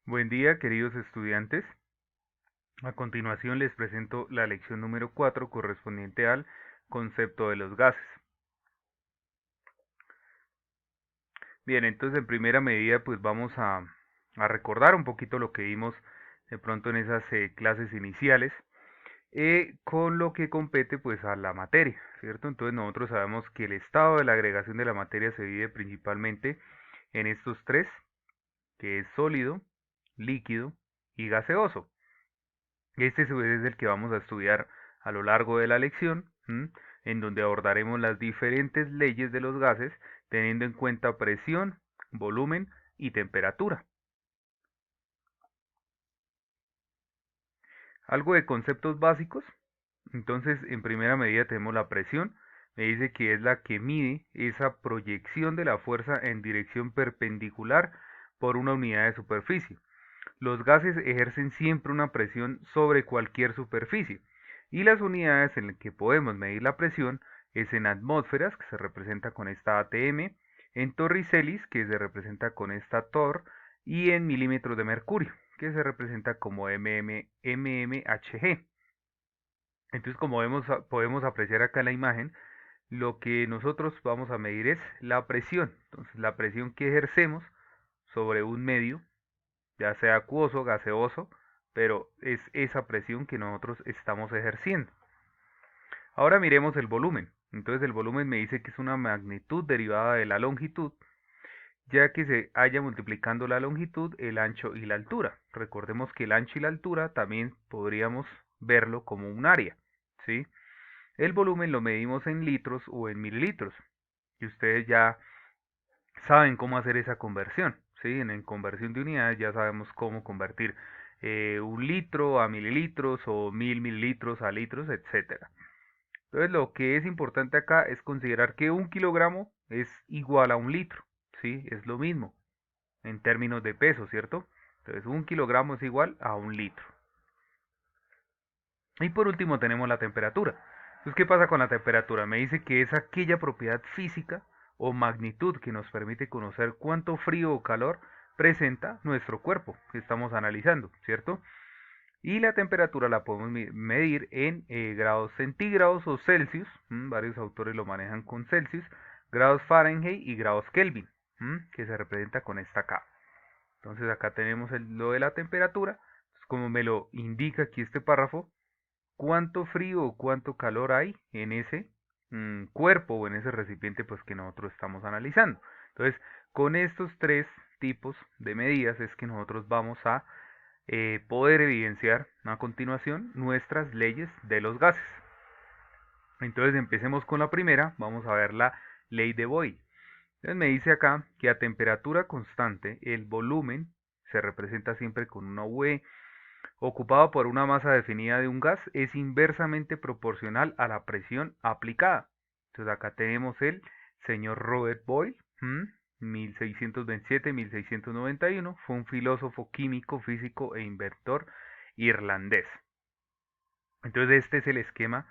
Buen día, queridos estudiantes. A continuación les presento la lección número 4 correspondiente al concepto de los gases. Bien, entonces en primera medida pues vamos a recordar un poquito lo que vimos de pronto en esas clases iniciales con lo que compete pues a la materia, ¿cierto? Entonces nosotros sabemos que el estado de la agregación de la materia se divide principalmente en estos tres, que es sólido, líquido y gaseoso. Este es el que vamos a estudiar a lo largo de la lección, en donde abordaremos las diferentes leyes de los gases, teniendo en cuenta presión, volumen y temperatura. Algo de conceptos básicos. Entonces, en primera medida tenemos la presión. Me dice que es la que mide esa proyección de la fuerza en dirección perpendicular por una unidad de superficie. Los gases ejercen siempre una presión sobre cualquier superficie y las unidades en las que podemos medir la presión es en atmósferas, que se representa con esta ATM, en torricelis, que se representa con esta torr, y en milímetros de mercurio, que se representa como mmHg. Entonces, como podemos apreciar acá en la imagen, lo que nosotros vamos a medir es la presión. Entonces, la presión que ejercemos sobre un medio, ya sea acuoso, gaseoso, pero es esa presión que nosotros estamos ejerciendo. Ahora miremos el volumen. Entonces el volumen me dice que es una magnitud derivada de la longitud, ya que se halla multiplicando la longitud, el ancho y la altura. Recordemos que el ancho y la altura también podríamos verlo como un área, ¿sí? El volumen lo medimos en litros o en mililitros. Y ustedes ya saben cómo hacer esa conversión, ¿sí? En conversión de unidades ya sabemos cómo convertir un litro a mililitros o 1000 mililitros a litros, etcétera. Entonces lo que es importante acá es considerar que un kilogramo es igual a un litro, ¿sí? Es lo mismo en términos de peso, ¿cierto? Entonces un kilogramo es igual a un litro. Y por último tenemos la temperatura. Entonces, ¿qué pasa con la temperatura? Me dice que es aquella propiedad física o magnitud que nos permite conocer cuánto frío o calor presenta nuestro cuerpo que estamos analizando, ¿cierto? Y la temperatura la podemos medir en grados centígrados o Celsius, varios autores lo manejan con Celsius, grados Fahrenheit y grados Kelvin, que se representa con esta K. Entonces acá tenemos lo de la temperatura, entonces, como me lo indica aquí este párrafo, cuánto frío o cuánto calor hay en ese cuerpo o en ese recipiente pues que nosotros estamos analizando. Entonces, con estos tres tipos de medidas es que nosotros vamos a poder evidenciar a continuación nuestras leyes de los gases. Entonces empecemos con la primera, vamos a ver la ley de Boyle. Entonces me dice acá que a temperatura constante el volumen se representa siempre con una V ocupado por una masa definida de un gas es inversamente proporcional a la presión aplicada. Entonces acá tenemos el señor Robert Boyle, 1627-1691, fue un filósofo químico, físico e inventor irlandés. Entonces este es el esquema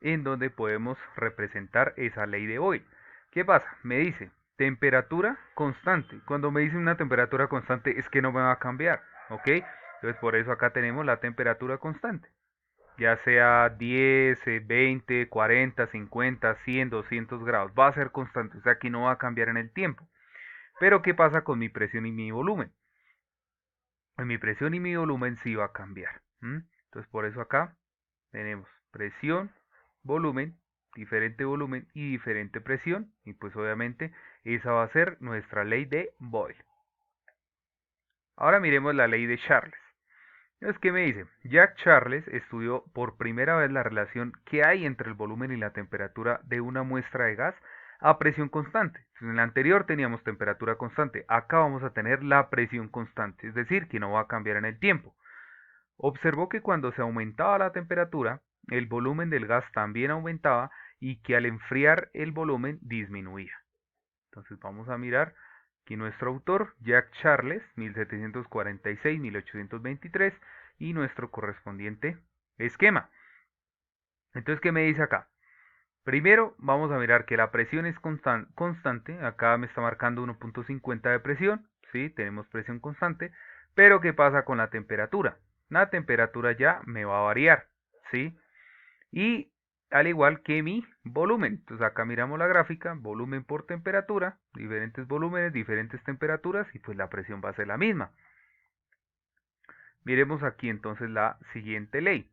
en donde podemos representar esa ley de Boyle. ¿Qué pasa? Me dice temperatura constante. Cuando me dice una temperatura constante es que no me va a cambiar, ¿ok? Entonces por eso acá tenemos la temperatura constante. Ya sea 10, 20, 40, 50, 100, 200 grados. Va a ser constante, o sea que no va a cambiar en el tiempo. Pero ¿qué pasa con mi presión y mi volumen? En mi presión y mi volumen sí va a cambiar. Entonces por eso acá tenemos presión, volumen, diferente volumen y diferente presión. Y pues obviamente esa va a ser nuestra ley de Boyle. Ahora miremos la ley de Charles. Es que me dice, Jack Charles estudió por primera vez la relación que hay entre el volumen y la temperatura de una muestra de gas a presión constante. En la anterior teníamos temperatura constante, acá vamos a tener la presión constante, es decir, que no va a cambiar en el tiempo. Observó que cuando se aumentaba la temperatura, el volumen del gas también aumentaba y que al enfriar el volumen disminuía. Entonces vamos a mirar aquí nuestro autor, Jack Charles, 1746-1823, y nuestro correspondiente esquema. Entonces, ¿qué me dice acá? Primero, vamos a mirar que la presión es constante. Acá me está marcando 1.50 de presión. ¿Sí? Tenemos presión constante. Pero ¿qué pasa con la temperatura? La temperatura ya me va a variar, ¿sí? Y al igual que mi volumen. Entonces acá miramos la gráfica, volumen por temperatura, diferentes volúmenes, diferentes temperaturas y pues la presión va a ser la misma. Miremos aquí entonces la siguiente ley.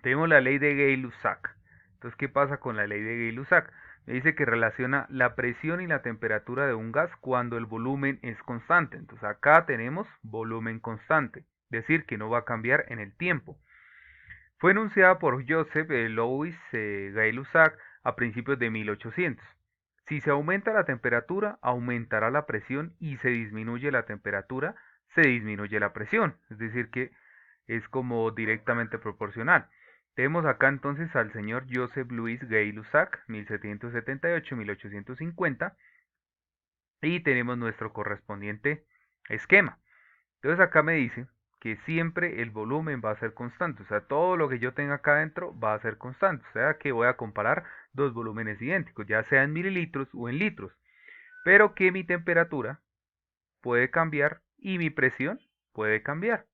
Tenemos la ley de Gay-Lussac. Entonces, ¿qué pasa con la ley de Gay-Lussac? Me dice que relaciona la presión y la temperatura de un gas cuando el volumen es constante. Entonces, acá tenemos volumen constante, es decir, que no va a cambiar en el tiempo. Fue enunciada por Joseph Louis Gay-Lussac a principios de 1800. Si se aumenta la temperatura, aumentará la presión y se disminuye la temperatura, se disminuye la presión. Es decir, que es como directamente proporcional. Tenemos acá entonces al señor Joseph Louis Gay-Lussac, 1778-1850, y tenemos nuestro correspondiente esquema. Entonces acá me dice que siempre el volumen va a ser constante, o sea, todo lo que yo tenga acá adentro va a ser constante, o sea que voy a comparar dos volúmenes idénticos, ya sea en mililitros o en litros, pero que mi temperatura puede cambiar y mi presión puede cambiar,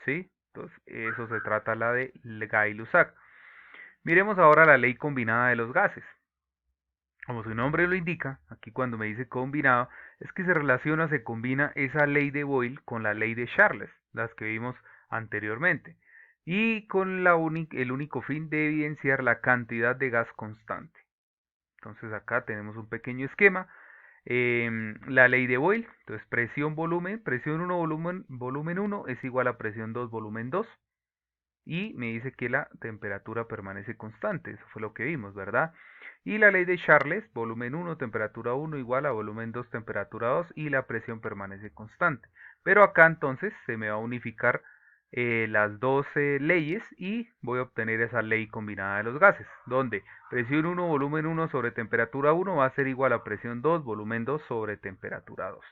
¿sí? Entonces, eso se trata la de Gay-Lussac. Miremos ahora la ley combinada de los gases. Como su nombre lo indica, aquí cuando me dice combinado, es que se relaciona, se combina esa ley de Boyle con la ley de Charles, las que vimos anteriormente, y con el único fin de evidenciar la cantidad de gas constante. Entonces acá tenemos un pequeño esquema. La ley de Boyle, entonces presión-volumen, presión 1, volumen 1 es igual a presión 2, volumen 2 y me dice que la temperatura permanece constante, eso fue lo que vimos, ¿verdad? Y la ley de Charles, volumen 1, temperatura 1 igual a volumen 2, temperatura 2 y la presión permanece constante. Pero acá entonces se me va a unificar las 12 leyes y voy a obtener esa ley combinada de los gases, donde presión 1, volumen 1 sobre temperatura 1 va a ser igual a presión 2, volumen 2 sobre temperatura 2.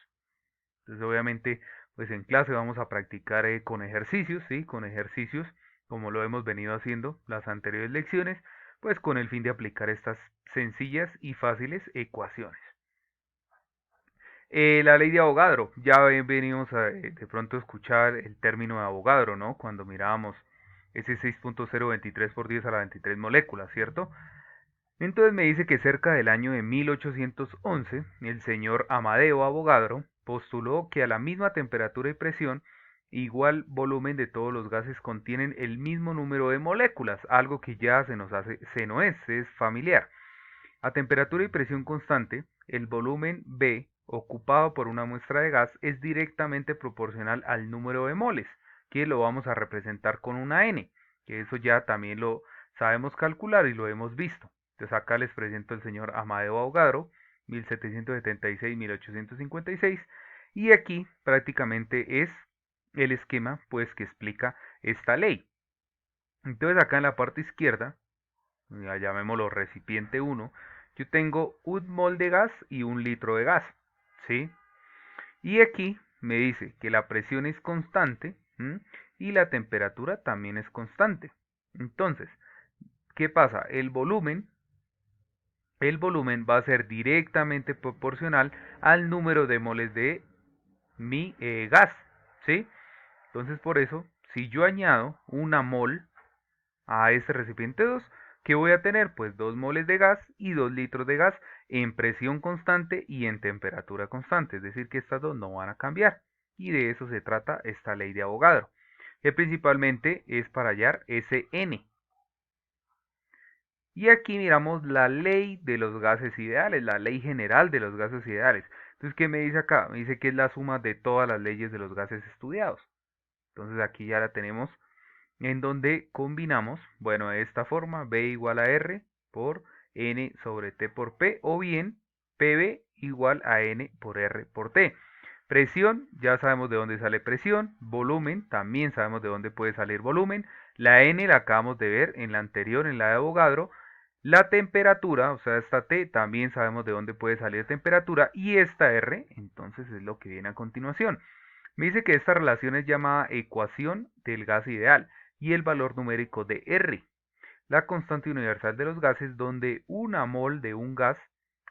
Entonces obviamente pues en clase vamos a practicar con ejercicios, ¿sí? Con ejercicios como lo hemos venido haciendo las anteriores lecciones, pues con el fin de aplicar estas sencillas y fáciles ecuaciones. La ley de Avogadro, ya venimos a de pronto escuchar el término de Avogadro, ¿no? Cuando mirábamos ese 6.023 por 10 a la 23 moléculas, ¿cierto? Entonces me dice que cerca del año de 1811, el señor Amadeo Avogadro postuló que a la misma temperatura y presión, igual volumen de todos los gases contienen el mismo número de moléculas, algo que ya se no es familiar. A temperatura y presión constante, el volumen B ocupado por una muestra de gas es directamente proporcional al número de moles, que lo vamos a representar con una N, que eso ya también lo sabemos calcular y lo hemos visto. Entonces acá les presento el señor Amadeo Avogadro, 1776-1856, y aquí prácticamente es el esquema pues que explica esta ley. Entonces acá en la parte izquierda, ya llamémoslo recipiente 1, yo tengo un mol de gas y un litro de gas, ¿sí? Y aquí me dice que la presión es constante, ¿m? Y la temperatura también es constante. Entonces, ¿qué pasa? El volumen va a ser directamente proporcional al número de moles de mi gas, ¿sí? Entonces, por eso, si yo añado una mol a este recipiente 2, ¿qué voy a tener? Pues 2 moles de gas y 2 litros de gas en presión constante y en temperatura constante, es decir, que estas dos no van a cambiar. Y de eso se trata esta ley de Avogadro, que principalmente es para hallar Sn. Y aquí miramos la ley de los gases ideales, la ley general de los gases ideales. Entonces, ¿qué me dice acá? Me dice que es la suma de todas las leyes de los gases estudiados. Entonces aquí ya la tenemos en donde combinamos, bueno, de esta forma, B igual a R por N sobre T por P, o bien PB igual a N por R por T. Presión, ya sabemos de dónde sale presión, volumen, también sabemos de dónde puede salir volumen, la N la acabamos de ver en la anterior, en la de Avogadro, la temperatura, o sea, esta T, también sabemos de dónde puede salir temperatura, y esta R, entonces es lo que viene a continuación. Me dice que esta relación es llamada ecuación del gas ideal y el valor numérico de R, la constante universal de los gases, donde una mol de un gas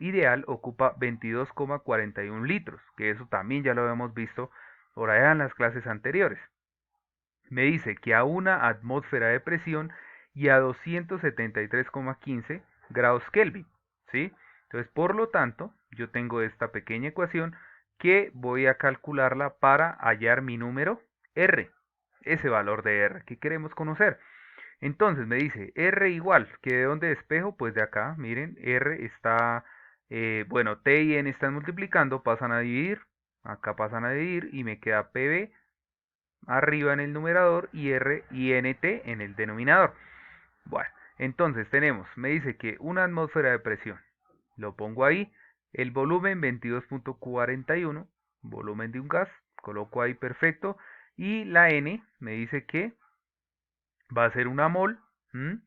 ideal ocupa 22,41 litros, que eso también ya lo habíamos visto por allá en las clases anteriores. Me dice que a una atmósfera de presión y a 273,15 grados Kelvin, ¿sí? Entonces, por lo tanto, yo tengo esta pequeña ecuación que voy a calcularla para hallar mi número R, ese valor de R que queremos conocer. Entonces me dice R igual, que de dónde despejo, pues de acá, miren, R está, bueno, T y N están multiplicando, pasan a dividir, acá pasan a dividir y me queda PB arriba en el numerador y R y NT en el denominador. Bueno, entonces tenemos, me dice que una atmósfera de presión, lo pongo ahí, el volumen 22,41, volumen de un gas, coloco ahí perfecto, y la N me dice que va a ser una mol, ¿m?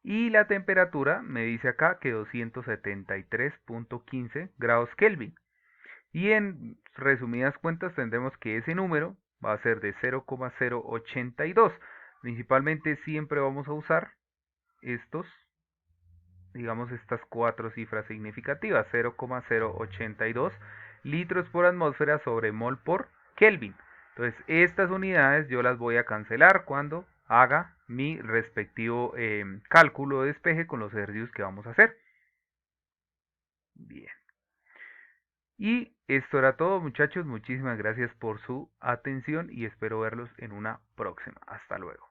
Y la temperatura me dice acá que 273,15 grados Kelvin. Y en resumidas cuentas tendremos que ese número va a ser de 0,082. Principalmente siempre vamos a usar estos, digamos estas cuatro cifras significativas, 0,082 litros por atmósfera sobre mol por Kelvin. Entonces estas unidades yo las voy a cancelar cuando haga mi respectivo cálculo de despeje con los ejercicios que vamos a hacer. Bien. Y esto era todo, muchachos. Muchísimas gracias por su atención y espero verlos en una próxima. Hasta luego.